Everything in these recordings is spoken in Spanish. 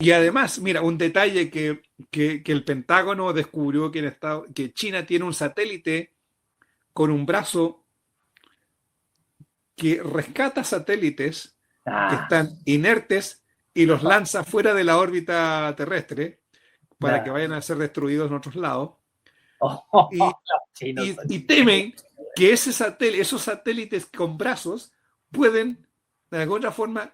Y además, mira, un detalle que el Pentágono descubrió que China tiene un satélite con un brazo que rescata satélites que Ah, están inertes y los lanza fuera de la órbita terrestre para que nada. vayan a ser destruidos en otros lados. Y, Los chinos son y genios. temen que esos satélites con brazos pueden, de alguna forma,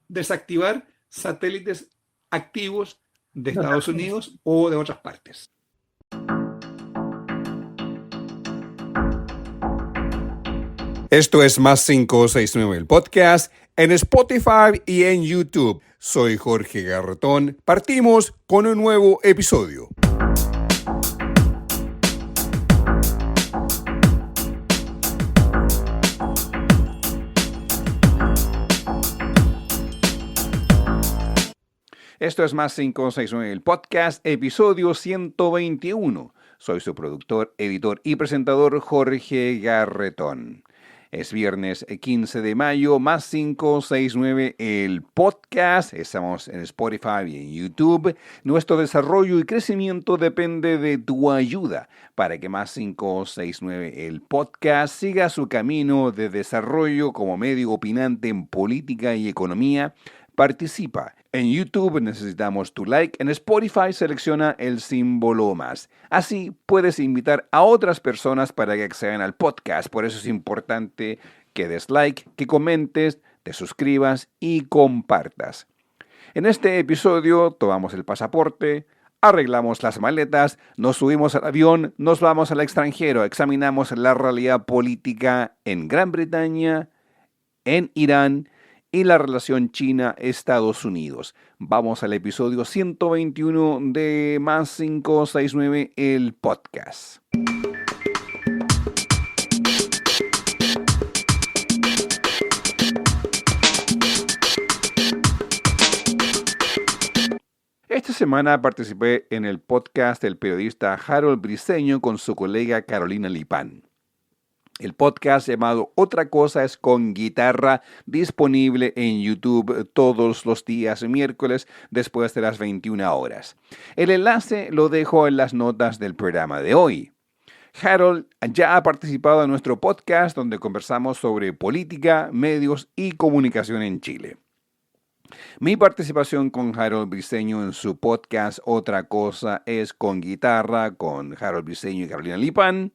desactivar satélites activos de No, Estados Unidos o de otras partes. Esto es Más 569, el podcast en Spotify y en YouTube. Soy Jorge Garretón. Partimos con un nuevo episodio. Esto es Más 569, el podcast, episodio 121. Soy su productor, editor y presentador Jorge Garretón. Es viernes 15 de mayo, Más 569, el podcast. Estamos en Spotify y en YouTube. Nuestro desarrollo y crecimiento depende de tu ayuda para que Más 569, el podcast, siga su camino de desarrollo como medio opinante en política y economía. Participa. En YouTube necesitamos tu like. En Spotify selecciona el símbolo más. Así puedes invitar a otras personas para que accedan al podcast. Por eso es importante que des like, que comentes, te suscribas y compartas. En este episodio tomamos el pasaporte, arreglamos las maletas, nos subimos al avión, nos vamos al extranjero, examinamos la realidad política en Gran Bretaña, en Irán y la relación China-Estados Unidos. Vamos al episodio 121 de Más 569, el podcast. Esta semana participé en el podcast del periodista Harold Briceño con su colega Carolina Lipán. El podcast llamado Otra Cosa es con Guitarra, disponible en YouTube todos los días miércoles después de las 21 horas. El enlace lo dejo en las notas del programa de hoy. Harold ya ha participado en nuestro podcast donde conversamos sobre política, medios y comunicación en Chile. Mi participación con Harold Briceño en su podcast Otra Cosa es con Guitarra, con Harold Briceño y Carolina Lipán,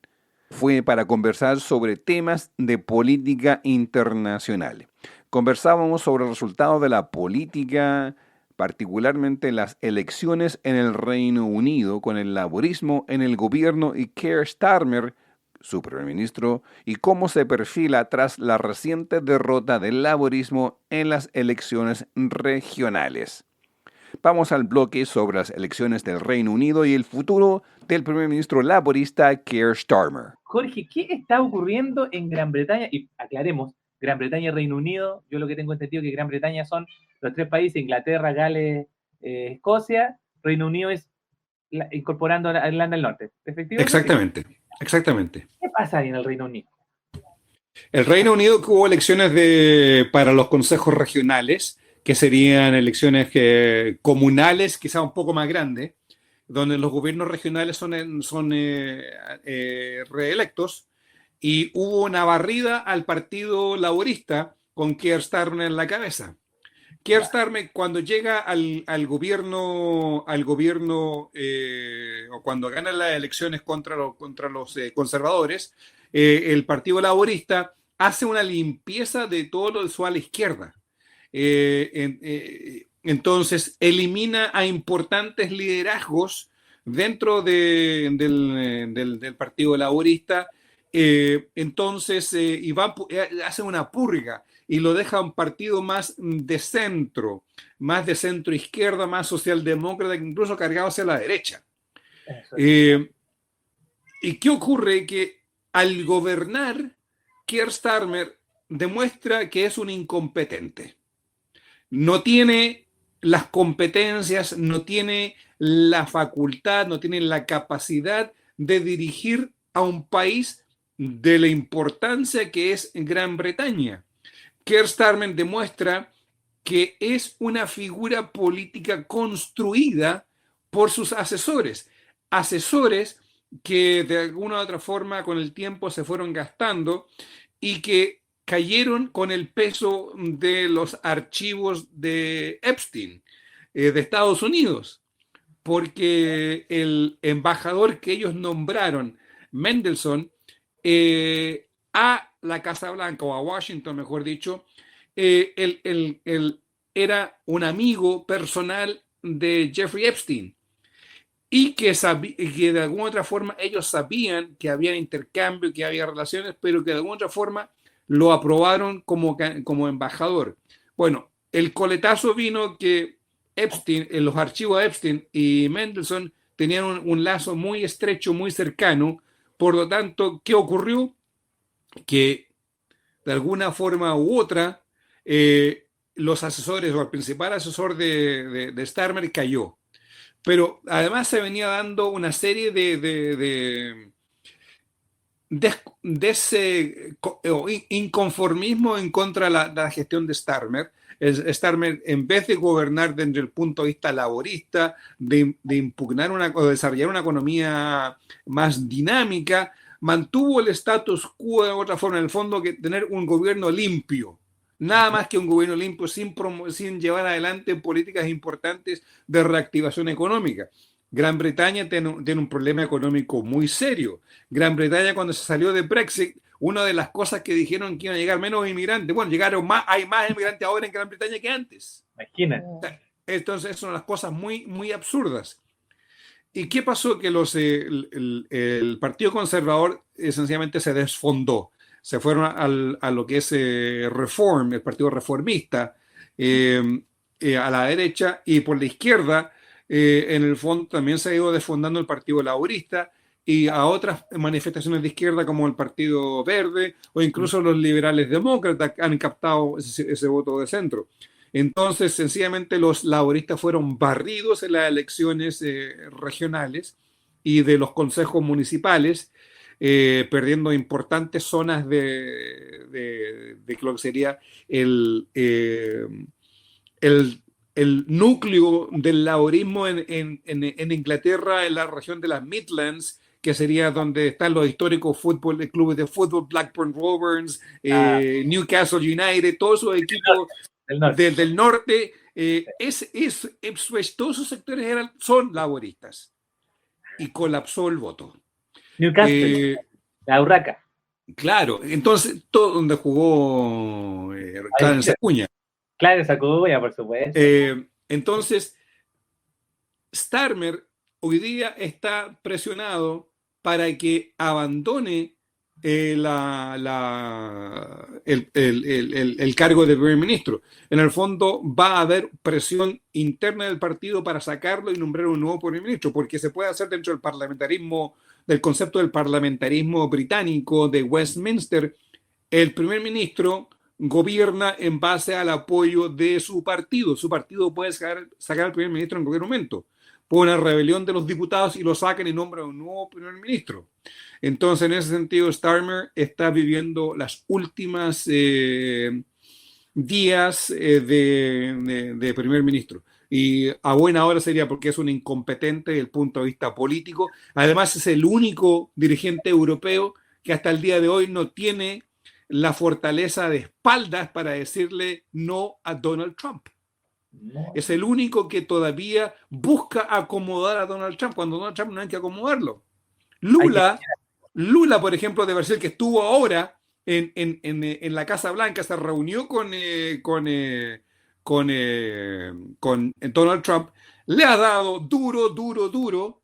fue para conversar sobre temas de política internacional. Conversábamos sobre el resultado de la política, particularmente las elecciones en el Reino Unido, con el laborismo en el gobierno y Keir Starmer, su primer ministro, y cómo se perfila tras la reciente derrota del laborismo en las elecciones regionales. Vamos al bloque sobre las elecciones del Reino Unido y el futuro del primer ministro laborista Keir Starmer. Jorge, ¿qué está ocurriendo en Gran Bretaña? Y aclaremos, Gran Bretaña y Reino Unido, yo lo que tengo entendido es que Gran Bretaña son los tres países, Inglaterra, Gales, Escocia, Reino Unido es incorporando a Irlanda del Norte. ¿Efectivamente? Exactamente. ¿Qué pasa ahí en el Reino Unido? El Reino Unido hubo elecciones para los consejos regionales, que serían elecciones comunales, quizá un poco más grandes, donde los gobiernos regionales son reelectos, y hubo una barrida al Partido Laborista con Keir Starmer en la cabeza. Keir Starmer, cuando llega al gobierno, o cuando gana las elecciones contra los conservadores, el Partido Laborista hace una limpieza de todo lo de su ala izquierda. Entonces, elimina a importantes liderazgos dentro del Partido Laborista. Entonces, hace una purga y lo deja un partido más de centro izquierda, más socialdemócrata, incluso cargado hacia la derecha. ¿Y qué ocurre? Que al gobernar, Keir Starmer demuestra que es un incompetente. No tiene las competencias, no tiene la facultad, no tiene la capacidad de dirigir a un país de la importancia que es Gran Bretaña. Keir Starmer demuestra que es una figura política construida por sus asesores. Asesores que de alguna u otra forma con el tiempo se fueron gastando y que cayeron con el peso de los archivos de Epstein, de Estados Unidos, porque el embajador que ellos nombraron, Mendelssohn, a la Casa Blanca, o a Washington, mejor dicho, era un amigo personal de Jeffrey Epstein y que de alguna otra forma ellos sabían que había intercambio, que había relaciones, pero que de alguna otra forma lo aprobaron como embajador. Bueno, el coletazo vino que Epstein, en los archivos de Epstein y Mendelssohn tenían un lazo muy estrecho, muy cercano. Por lo tanto, ¿qué ocurrió? Que de alguna forma u otra, los asesores o el principal asesor de Starmer cayó. Pero además se venía dando una serie de ese inconformismo en contra de la gestión de Starmer. Starmer, en vez de gobernar desde el punto de vista laborista, de impugnar o desarrollar una economía más dinámica, mantuvo el status quo de otra forma, en el fondo, que tener un gobierno limpio. Nada más que un gobierno limpio sin llevar adelante políticas importantes de reactivación económica. Gran Bretaña tiene un problema económico muy serio. Gran Bretaña, cuando se salió de Brexit, una de las cosas que dijeron que iban a llegar menos inmigrantes, bueno, llegaron más, hay más inmigrantes ahora en Gran Bretaña que antes. Imagínate. Entonces, son las cosas muy, muy absurdas. ¿Y qué pasó? Que el Partido Conservador sencillamente se desfondó. Se fueron a lo que es Reform, el Partido Reformista, a la derecha, y por la izquierda, en el fondo también se ha ido desfondando el Partido Laborista y a otras manifestaciones de izquierda como el Partido Verde o incluso los liberales demócratas han captado ese voto de centro. Entonces, sencillamente los laboristas fueron barridos en las elecciones regionales y de los consejos municipales, perdiendo importantes zonas de lo que sería el núcleo del laborismo en Inglaterra, en la región de las Midlands, que sería donde están los históricos clubes de fútbol, Blackburn Rovers, Newcastle United, todos esos equipos del norte. Todos esos sectores son laboristas. Y colapsó el voto. Newcastle, la Urraca. Claro, entonces todo donde jugó Clarence Acuña. Clarence Acuña, por supuesto. Entonces, Starmer hoy día está presionado para que abandone el cargo de primer ministro. En el fondo va a haber presión interna del partido para sacarlo y nombrar un nuevo primer ministro, porque se puede hacer dentro del parlamentarismo, del concepto del parlamentarismo británico de Westminster. El primer ministro gobierna en base al apoyo de su partido. Su partido puede sacar al primer ministro en cualquier momento. Pone una rebelión de los diputados y lo sacan y nombran un nuevo primer ministro. Entonces, en ese sentido, Starmer está viviendo las últimas días de primer ministro. Y a buena hora sería porque es un incompetente desde el punto de vista político. Además, es el único dirigente europeo que hasta el día de hoy no tiene la fortaleza de espaldas para decirle no a Donald Trump. No. Es el único que todavía busca acomodar a Donald Trump, cuando Donald Trump no hay que acomodarlo. Lula, por ejemplo, de Brasil, que estuvo ahora en la Casa Blanca, se reunió con Donald Trump, le ha dado duro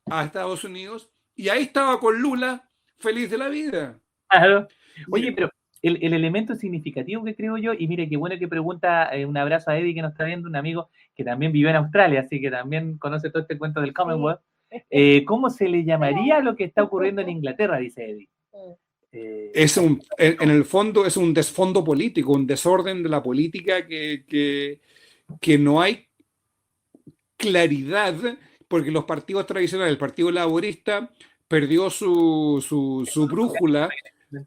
a Estados Unidos, y ahí estaba con Lula, feliz de la vida. Claro. Oye, pero el elemento significativo que creo yo, y mire, qué bueno que pregunta, un abrazo a Eddie que nos está viendo, un amigo que también vivió en Australia, así que también conoce todo este cuento del Commonwealth. ¿Cómo se le llamaría lo que está ocurriendo en Inglaterra? Dice Eddie. En el fondo es un desfondo político, un desorden de la política que no hay claridad, porque los partidos tradicionales, el Partido Laborista perdió su brújula,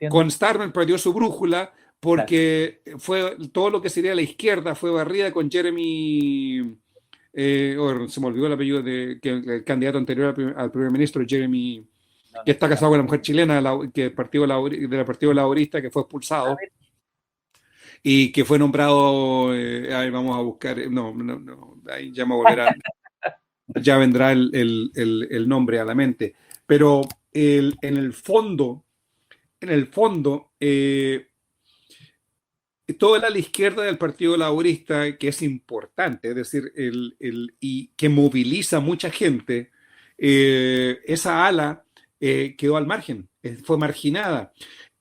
con Starmer perdió su brújula, porque fue todo lo que sería la izquierda fue barrida con Jeremy, se me olvidó el apellido el candidato anterior al primer ministro, Jeremy, que está casado con una mujer chilena, que del Partido Laborista, que fue expulsado y que fue nombrado, ahí vamos a buscar, no, ahí ya me volverá, ya vendrá el nombre a la mente, pero en el fondo, toda la izquierda del Partido Laborista, que es importante, es decir, y que moviliza mucha gente, esa ala quedó al margen, fue marginada.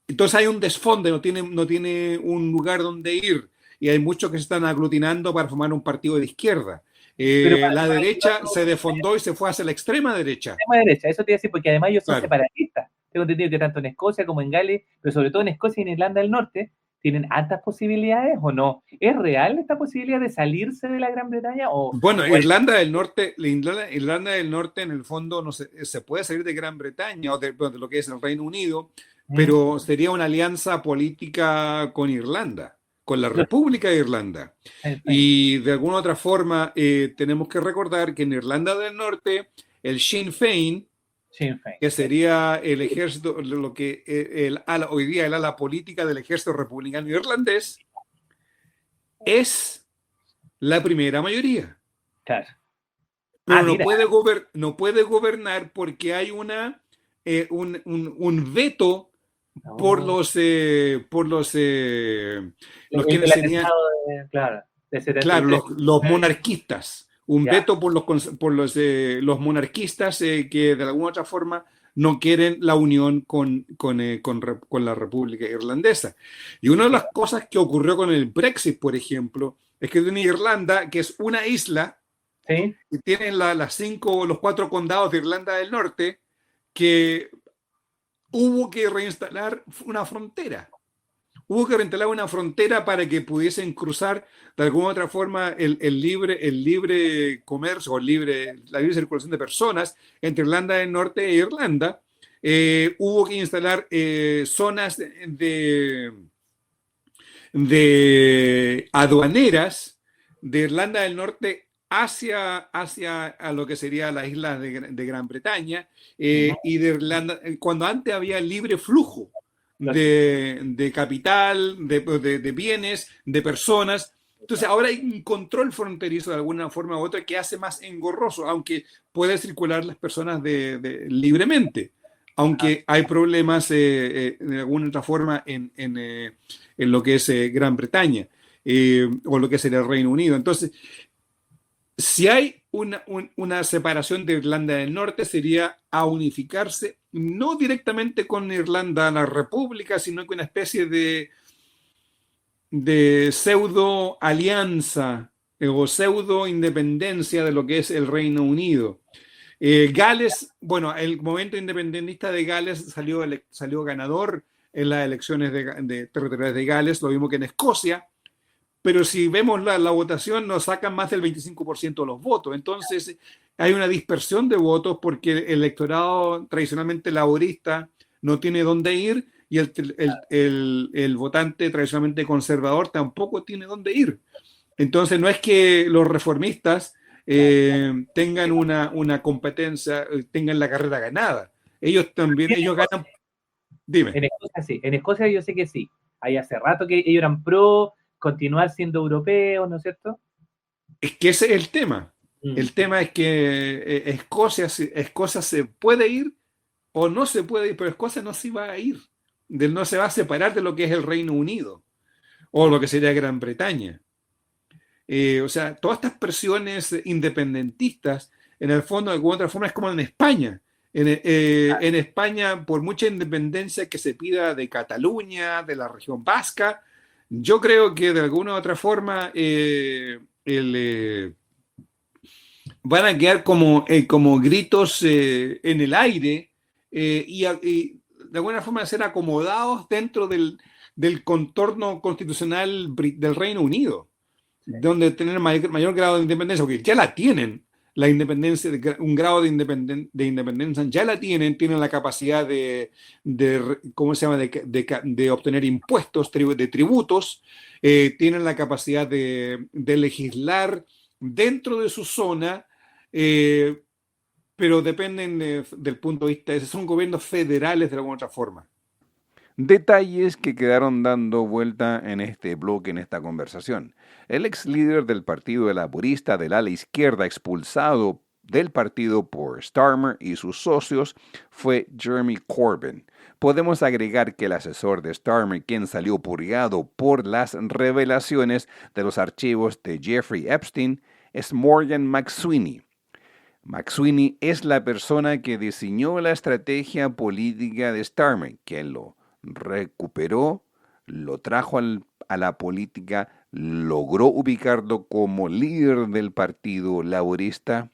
Entonces hay un desfonde, no tiene un lugar donde ir, y hay muchos que se están aglutinando para formar un partido de izquierda. La derecha se desfondó y se fue hacia la extrema derecha. Extrema derecha, eso te iba a decir, porque además ellos son separatistas. Tengo entendido que tanto en Escocia como en Gales, pero sobre todo en Escocia y en Irlanda del Norte, ¿tienen altas posibilidades o no? ¿Es real esta posibilidad de salirse de la Gran Bretaña? Bueno, Irlanda del Norte en el fondo no se puede salir de Gran Bretaña o de lo que es el Reino Unido, pero sería una alianza política con Irlanda, con la República de Irlanda. Y de alguna otra forma tenemos que recordar que en Irlanda del Norte el Sinn Féin, que sería el ejército, lo que hoy día el ala política del ejército republicano irlandés, es la primera mayoría. Claro. Pero no puede gobernar porque hay un veto por los que serían, los monarquistas. Un veto por los monarquistas que de alguna otra forma no quieren la unión con la República Irlandesa. Y una de las cosas que ocurrió con el Brexit, por ejemplo, es que tiene Irlanda, que es una isla, y tienen los 4 condados de Irlanda del Norte, que hubo que reinstalar una frontera. Hubo que reinstalar una frontera para que pudiesen cruzar de alguna otra forma el libre comercio o la libre circulación de personas entre Irlanda del Norte e Irlanda. Hubo que instalar zonas de aduaneras de Irlanda del Norte hacia a lo que sería las islas de Gran Bretaña y de Irlanda, cuando antes había libre flujo de capital, de bienes, de personas. Entonces ahora hay un control fronterizo de alguna forma u otra que hace más engorroso, aunque puede circular las personas libremente, aunque hay problemas de alguna otra forma en lo que es Gran Bretaña o lo que es el Reino Unido. Entonces, si hay una separación de Irlanda del Norte, sería a unificarse no directamente con Irlanda, la República, sino con una especie de pseudo alianza o pseudo independencia de lo que es el Reino Unido. Gales, bueno, el movimiento independentista de Gales salió ganador en las elecciones territoriales de Gales, lo mismo que en Escocia. Pero si vemos la votación, nos sacan más del 25% de los votos. Entonces, hay una dispersión de votos porque el electorado tradicionalmente laborista no tiene dónde ir y el votante tradicionalmente conservador tampoco tiene dónde ir. Entonces, no es que los reformistas tengan una competencia, tengan la carrera ganada. Ellos ganan. Dime. En Escocia sí. En Escocia yo sé que sí. Hay hace rato que ellos eran pro continuar siendo europeos, ¿no es cierto? Es que ese es el tema. El tema es que Escocia se puede ir o no se puede ir, pero Escocia no se va a ir. No se va a separar de lo que es el Reino Unido o lo que sería Gran Bretaña. O sea, todas estas presiones independentistas, en el fondo, de alguna otra forma, es como en España. En España, por mucha independencia que se pida de Cataluña, de la región vasca, yo creo que de alguna u otra forma van a quedar como gritos en el aire y de alguna forma ser acomodados dentro del contorno constitucional del Reino Unido, donde tener mayor grado de independencia, porque ya la tienen. la independencia, un grado de independencia ya la tienen la capacidad ¿cómo se llama?, de obtener impuestos, de tributos, tienen la capacidad de legislar dentro de su zona, pero dependen del punto de vista, son gobiernos federales de alguna otra forma. Detalles que quedaron dando vuelta en este bloque, en esta conversación. El ex líder del Partido Laborista del ala izquierda, expulsado del partido por Starmer y sus socios, fue Jeremy Corbyn. Podemos agregar que el asesor de Starmer, quien salió purgado por las revelaciones de los archivos de Jeffrey Epstein, es Morgan McSweeney. McSweeney es la persona que diseñó la estrategia política de Starmer, quien lo recuperó, lo trajo a la política, logró ubicarlo como líder del Partido Laborista,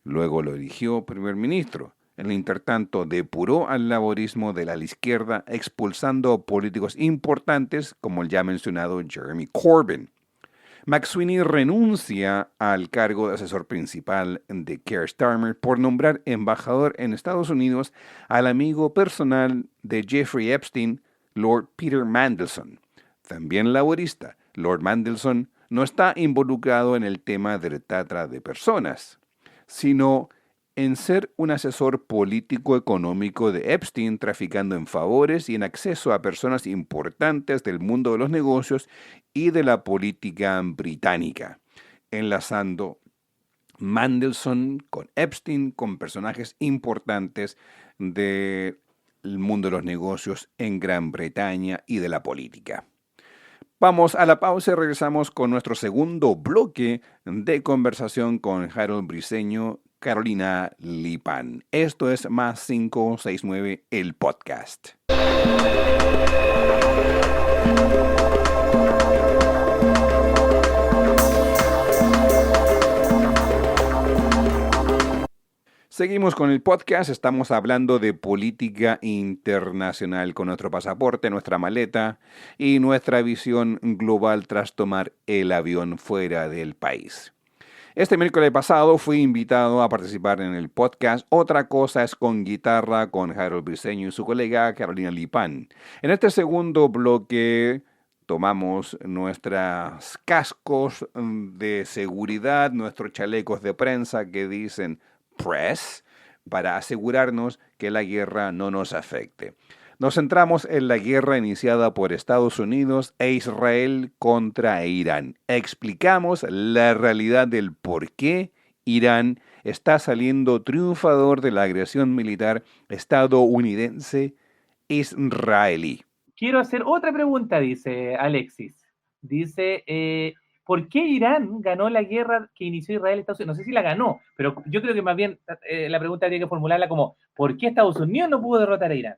luego lo eligió primer ministro. En el intertanto, depuró al laborismo de la izquierda, expulsando a políticos importantes como el ya mencionado Jeremy Corbyn. McSweeney renuncia al cargo de asesor principal de Keir Starmer por nombrar embajador en Estados Unidos al amigo personal de Jeffrey Epstein, Lord Peter Mandelson. También laborista, Lord Mandelson no está involucrado en el tema de trata de personas, sino en ser un asesor político-económico de Epstein, traficando en favores y en acceso a personas importantes del mundo de los negocios y de la política británica, enlazando Mandelson con Epstein, con personajes importantes del mundo de los negocios en Gran Bretaña y de la política. Vamos a la pausa y regresamos con nuestro segundo bloque de conversación con Harold Briceño, Carolina Lipan. Esto es Más 569, el podcast. Seguimos con el podcast, estamos hablando de política internacional con nuestro pasaporte, nuestra maleta y nuestra visión global tras tomar el avión fuera del país. Este miércoles pasado fui invitado a participar en el podcast Otra Cosa es con Guitarra con Harold Briceño y su colega Carolina Lipan. En este segundo bloque tomamos nuestros cascos de seguridad, nuestros chalecos de prensa que dicen Press, para asegurarnos que la guerra no nos afecte. Nos centramos en la guerra iniciada por Estados Unidos e Israel contra Irán. Explicamos la realidad del por qué Irán está saliendo triunfador de la agresión militar estadounidense-israelí. Quiero hacer otra pregunta, dice Alexis. Dice, ¿por qué Irán ganó la guerra que inició Israel y Estados Unidos? No sé si la ganó, pero yo creo que más bien la pregunta habría que formularla como, ¿por qué Estados Unidos no pudo derrotar a Irán?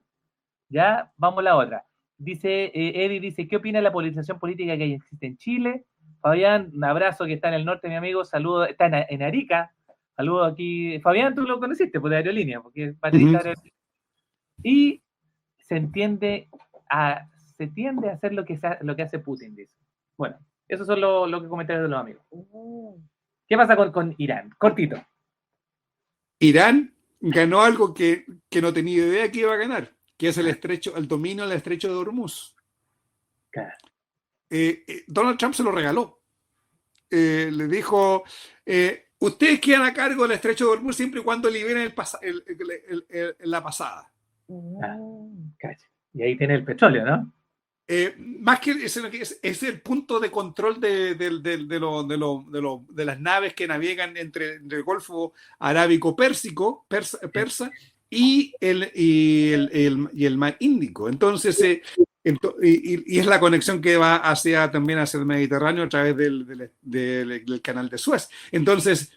Ya, vamos a la otra. Dice, Eddie dice, ¿qué opina de la polarización política que existe en Chile? Fabián, un abrazo, que está en el norte, mi amigo, saludos, está en Arica, saludos aquí. Fabián, tú lo conociste, por de aerolínea, porque Patricia y se tiende a hacer lo que hace Putin, dice. Bueno, eso son lo que comentarios de los amigos. ¿Qué pasa con Irán? Cortito. Irán ganó algo que no tenía idea que iba a ganar, que es el dominio del estrecho de Hormuz. Claro. Donald Trump se lo regaló. Le dijo, ustedes quedan a cargo del estrecho de Hormuz siempre y cuando liberen la pasada. Y ahí tiene el petróleo, ¿no? Más que es el punto de control de las naves que navegan entre el Golfo Arábico-Persa y el Mar Índico. Entonces, y es la conexión que va también hacia el Mediterráneo a través del canal de Suez. Entonces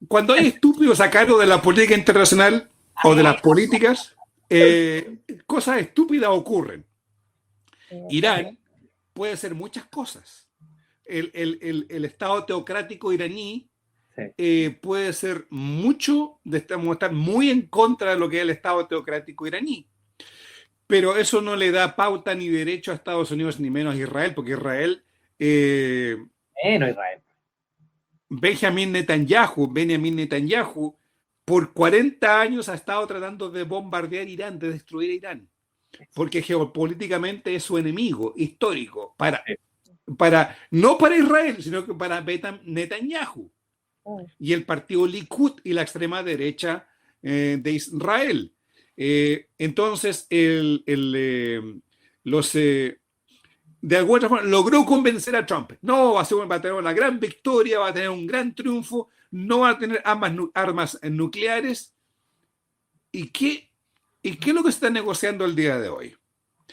cuando hay estúpidos a cargo de la política internacional o de las políticas, cosas estúpidas ocurren. Irán puede hacer muchas cosas. El Estado teocrático iraní puede ser estar muy en contra de lo que es el Estado teocrático iraní. Pero eso no le da pauta ni derecho a Estados Unidos, ni menos a Israel, porque Israel Israel. Benjamin Netanyahu, por 40 años ha estado tratando de bombardear Irán, de destruir a Irán, porque geopolíticamente es su enemigo histórico, no para Israel, sino que para Netanyahu y el partido Likud y la extrema derecha de Israel. Entonces, de alguna forma logró convencer a Trump. No, va a tener una gran victoria, va a tener un gran triunfo, no va a tener armas nucleares. ¿Y qué es lo que se está negociando el día de hoy?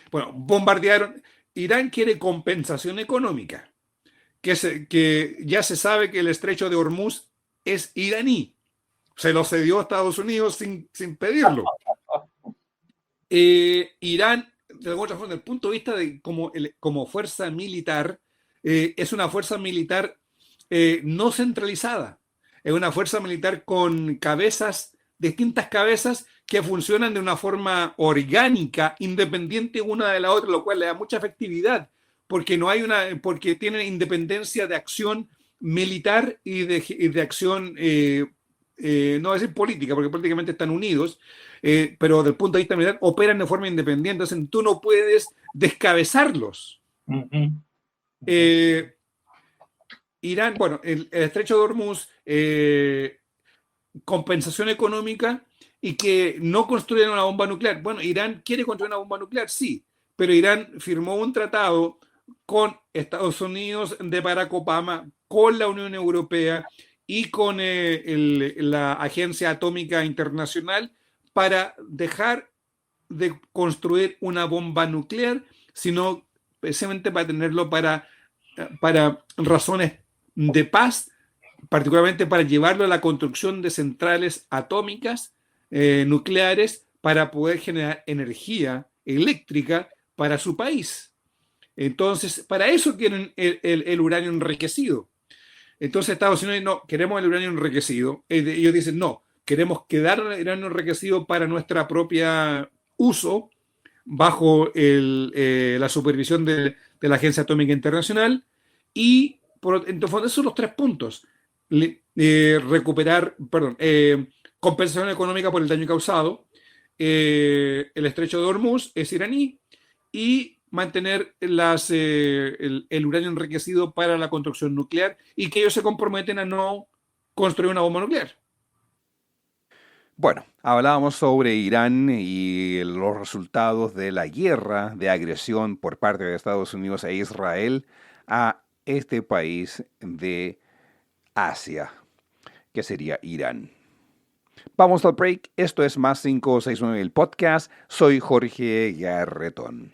Bueno, bombardearon. Irán quiere compensación económica, que ya se sabe que el estrecho de Hormuz es iraní. Se lo cedió a Estados Unidos sin pedirlo. Irán, de alguna forma, desde el punto de vista de como fuerza militar, es una fuerza militar no centralizada. Es una fuerza militar con distintas cabezas que funcionan de una forma orgánica, independiente una de la otra, lo cual le da mucha efectividad, porque tienen independencia de acción militar y de acción, no voy a decir política, porque políticamente están unidos, pero desde el punto de vista militar operan de forma independiente, entonces tú no puedes descabezarlos. Irán, bueno, el estrecho de Hormuz, compensación económica y que no construyan una bomba nuclear. Bueno, Irán quiere construir una bomba nuclear, sí, pero Irán firmó un tratado con Estados Unidos de Barack Obama, con la Unión Europea y con la Agencia Atómica Internacional para dejar de construir una bomba nuclear, sino precisamente para tenerlo para razones de paz, particularmente para llevarlo a la construcción de centrales atómicas nucleares para poder generar energía eléctrica para su país. Entonces, para eso quieren el uranio enriquecido. Entonces, Estados Unidos no, queremos el uranio enriquecido. Ellos dicen, no, queremos quedar el uranio enriquecido para nuestra propia uso bajo la supervisión de la Agencia Atómica Internacional y entonces esos son los 3 puntos. Compensación económica por el daño causado, el estrecho de Hormuz es iraní y mantener el uranio enriquecido para la construcción nuclear y que ellos se comprometen a no construir una bomba nuclear. Bueno, hablábamos sobre Irán y los resultados de la guerra de agresión por parte de Estados Unidos e Israel a este país de Asia, que sería Irán. Vamos al break. Esto es Más 569 el podcast. Soy Jorge Garretón.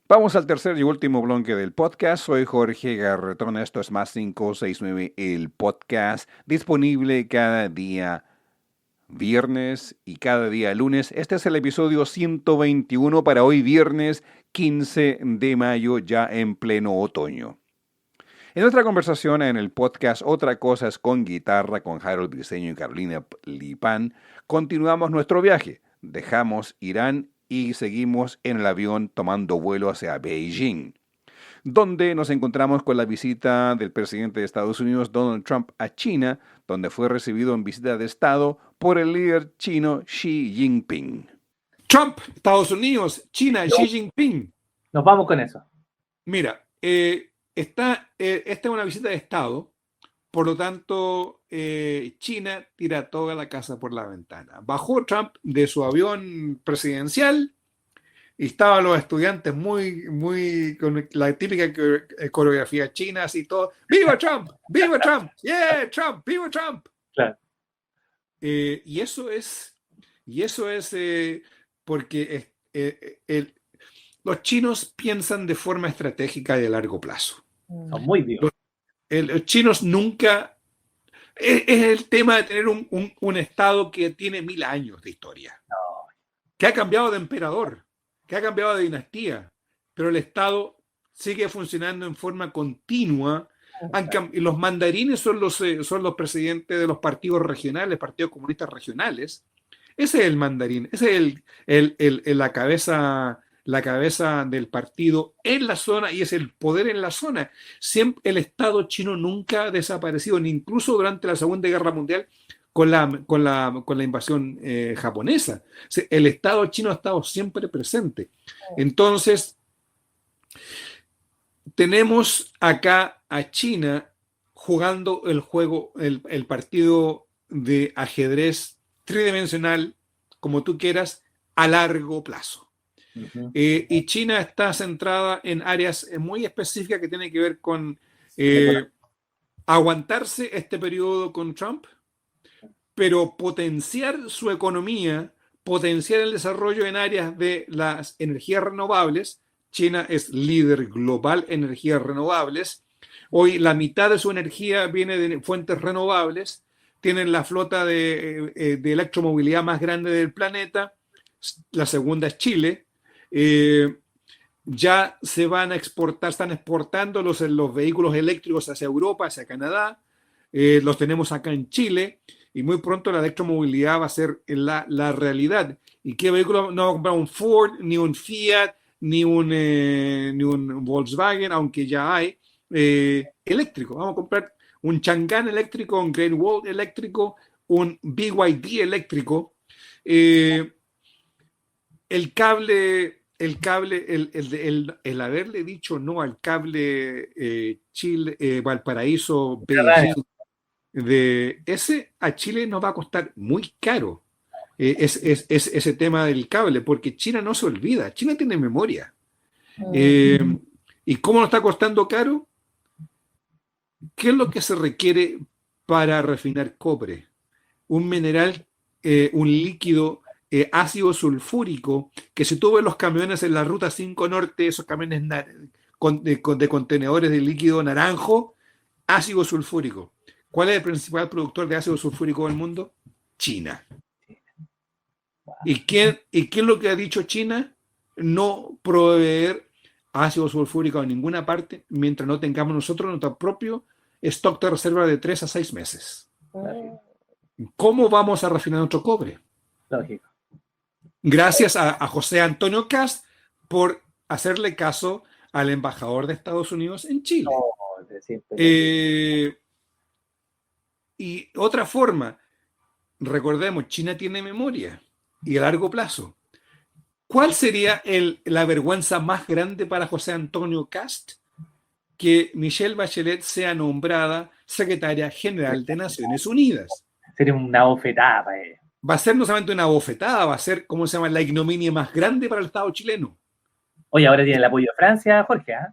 Vamos al tercer y último bloque del podcast. Soy Jorge Garretón. Esto es Más 569 el podcast, disponible cada día viernes y cada día lunes. Este es el episodio 121 para hoy viernes 15 de mayo, ya en pleno otoño. En nuestra conversación en el podcast Otra Cosa es con Guitarra con Harold Briceño y Carolina Lipan, continuamos nuestro viaje. Dejamos Irán y seguimos en el avión tomando vuelo hacia Beijing, donde nos encontramos con la visita del presidente de Estados Unidos, Donald Trump, a China, donde fue recibido en visita de Estado por el líder chino Xi Jinping. Trump, Estados Unidos, China, Xi Jinping. Nos vamos con eso. Mira, esta es una visita de Estado, por lo tanto, China tira toda la casa por la ventana. Bajó Trump de su avión presidencial y estaban los estudiantes muy con la típica coreografía china, así todo. ¡Viva Trump! ¡Viva Trump! ¡Yeah, Trump! ¡Viva Trump! Claro. Y eso es porque los chinos piensan de forma estratégica y de largo plazo. Son muy vivos. Los chinos nunca... Es el tema de tener un Estado que tiene 1000 años de historia. No. Que ha cambiado de emperador, que ha cambiado de dinastía, pero el Estado sigue funcionando en forma continua Y los mandarines son los presidentes de los partidos regionales, partidos comunistas regionales. Ese es el mandarín, ese es la cabeza del partido en la zona y es el poder en la zona. Siempre, el Estado chino nunca ha desaparecido, ni incluso durante la Segunda Guerra Mundial con la invasión japonesa. O sea, el Estado chino ha estado siempre presente. Entonces, tenemos acá a China jugando el partido de ajedrez tridimensional, como tú quieras, a largo plazo. Ujú. Y China está centrada en áreas muy específicas que tienen que ver con aguantarse este periodo con Trump, pero potenciar su economía, potenciar el desarrollo en áreas de las energías renovables. China es líder global en energías renovables. Hoy la mitad de su energía viene de fuentes renovables. Tienen la flota de electromovilidad más grande del planeta. La segunda es Chile. Ya se van a exportar, están exportando los vehículos eléctricos hacia Europa, hacia Canadá. Los tenemos acá en Chile. Y muy pronto la electromovilidad va a ser la realidad. ¿Y qué vehículo? No va a comprar un Ford, ni un Fiat, ni un Volkswagen, aunque ya hay eléctrico. Vamos a comprar un Chang'an eléctrico, un Great Wall eléctrico, un BYD eléctrico. El haberle dicho no al cable Chile, Valparaíso, Beijing, de ese a Chile nos va a costar muy caro ese tema del cable, porque China no se olvida, China tiene memoria. ¿Y cómo nos está costando caro? ¿Qué es lo que se requiere para refinar cobre? Un mineral, un líquido ácido sulfúrico, que si tú ves los camiones en la ruta 5 Norte, esos camiones de contenedores de líquido naranjo, ácido sulfúrico. ¿Cuál es el principal productor de ácido sulfúrico del mundo? China. ¿Y qué es lo que ha dicho China? No proveer ácido sulfúrico a ninguna parte mientras no tengamos nosotros nuestro propio stock de reserva de 3 a 6 meses. ¿Cómo vamos a refinar nuestro cobre? Lógico. Gracias a José Antonio Kast por hacerle caso al embajador de Estados Unidos en Chile. Y otra forma, recordemos, China tiene memoria y a largo plazo. ¿Cuál sería la vergüenza más grande para José Antonio Kast? Que Michelle Bachelet sea nombrada secretaria general de Naciones Unidas. Sería una bofetada para ella. Va a ser no solamente una bofetada, va a ser, ¿cómo se llama?, la ignominia más grande para el Estado chileno. Oye, ahora tiene el apoyo de Francia, Jorge, ¿eh?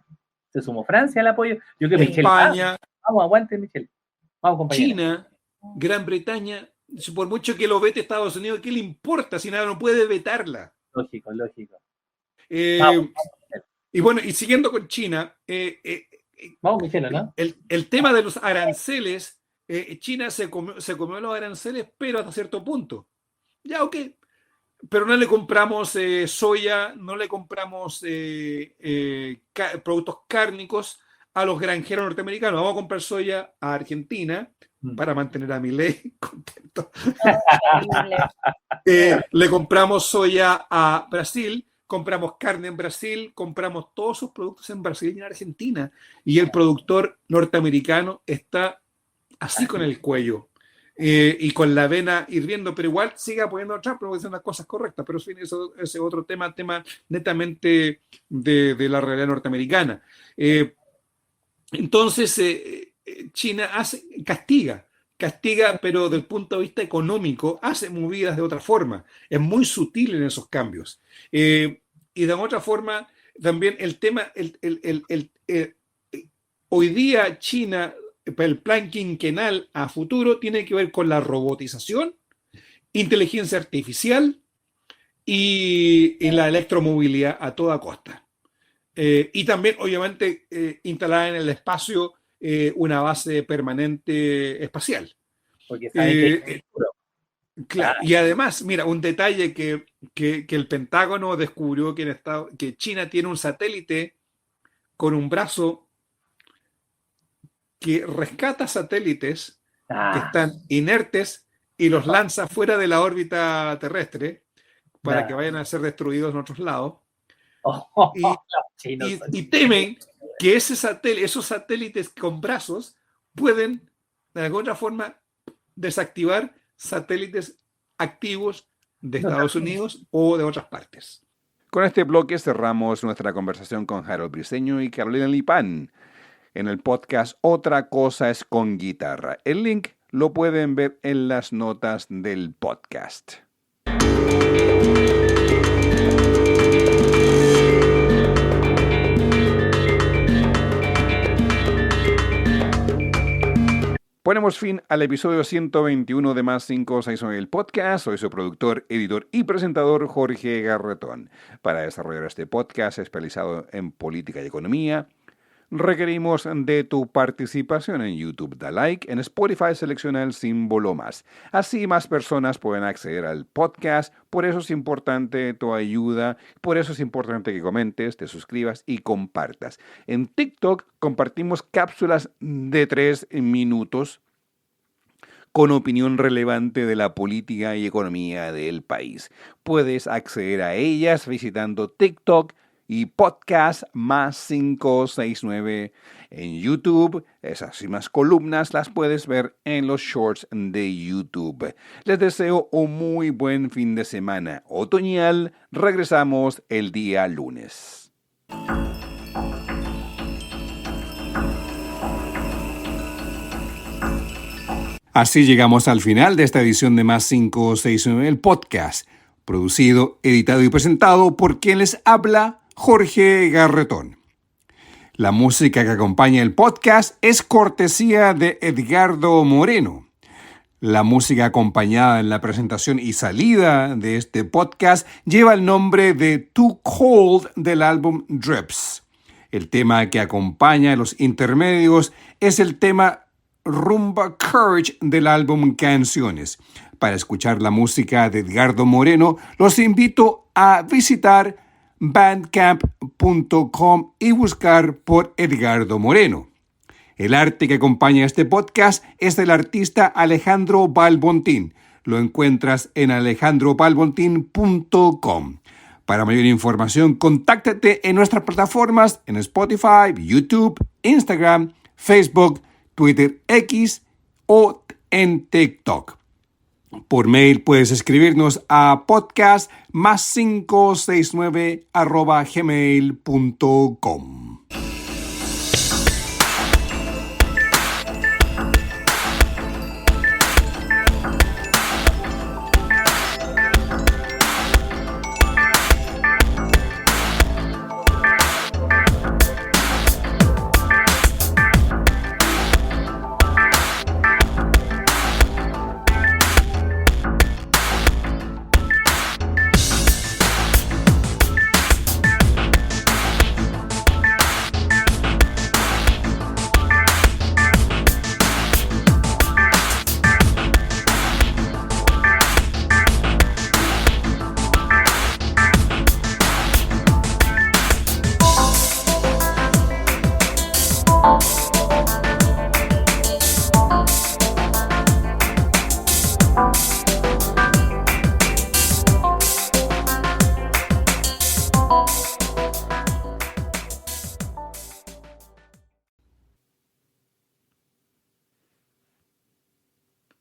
Se sumó Francia al apoyo. Yo creo que España, vamos, aguante, Michelle. Vamos, compañero. China, Gran Bretaña, por mucho que lo vete Estados Unidos, ¿qué le importa si nada no puede vetarla? Lógico. Y bueno, y siguiendo con China, vamos, Michelle, ¿no? El tema de los aranceles, China se comió los aranceles, pero hasta cierto punto. Ya, ok. Pero no le compramos soya, no le compramos productos cárnicos a los granjeros norteamericanos. Vamos a comprar soya a Argentina para mantener a Milei contento. Le compramos soya a Brasil, compramos carne en Brasil, compramos todos sus productos en Brasil y en Argentina. Y el productor norteamericano está así con el cuello. Y con la vena hirviendo, pero igual sigue apoyando a Trump, porque dicen las cosas correctas, pero ese es otro tema netamente de la realidad norteamericana. Entonces, China castiga, pero desde el punto de vista económico hace movidas de otra forma, es muy sutil en esos cambios. Y de otra forma, también el tema, hoy día China, el plan quinquenal a futuro tiene que ver con la robotización, inteligencia artificial y la electromovilidad a toda costa. Y también, obviamente, instalar en el espacio una base permanente espacial. Porque saben que es seguro. Claro. Y además, mira, un detalle que el Pentágono descubrió que China tiene un satélite con un brazo que rescata satélites que Ah, están inertes y los lanza fuera de la órbita terrestre para ya. que vayan a ser destruidos en otros lados. Y, Los chinos son y temen que esos satélites con brazos pueden, de alguna forma, desactivar satélites activos de Estados Unidos o de otras partes. Con este bloque cerramos nuestra conversación con Harold Briceño y Carolina Lipán en el podcast Otra cosa es con guitarra. El link lo pueden ver en las notas del podcast. Ponemos fin al episodio 121 de Más 569 el podcast. Soy su productor, editor y presentador Jorge Garretón. Para desarrollar este podcast especializado en política y economía, requerimos de tu participación en YouTube. Da like, en Spotify selecciona el símbolo más. Así más personas pueden acceder al podcast. Por eso es importante tu ayuda. Por eso es importante que comentes, te suscribas y compartas. En TikTok compartimos cápsulas de 3 minutos con opinión relevante de la política y economía del país. Puedes acceder a ellas visitando TikTok y podcast más 569 en YouTube. Esas y más columnas las puedes ver en los shorts de YouTube. Les deseo un muy buen fin de semana otoñal. Regresamos el día lunes. Así llegamos al final de esta edición de Más 569 el podcast, producido, editado y presentado por quien les habla, Jorge Garretón. La música que acompaña el podcast es cortesía de Edgardo Moreno. La música acompañada en la presentación y salida de este podcast lleva el nombre de Too Cold del álbum Drips. El tema que acompaña los intermedios es el tema Rumba Courage del álbum Canciones. Para escuchar la música de Edgardo Moreno, los invito a visitar bandcamp.com y buscar por Edgardo Moreno. El arte que acompaña este podcast es del artista Alejandro Balbontín. Lo encuentras en alejandrobalbontin.com. Para mayor información, contáctate en nuestras plataformas en Spotify, YouTube, Instagram, Facebook, Twitter X o en TikTok. Por mail puedes escribirnos a podcast más 569 @gmail.com.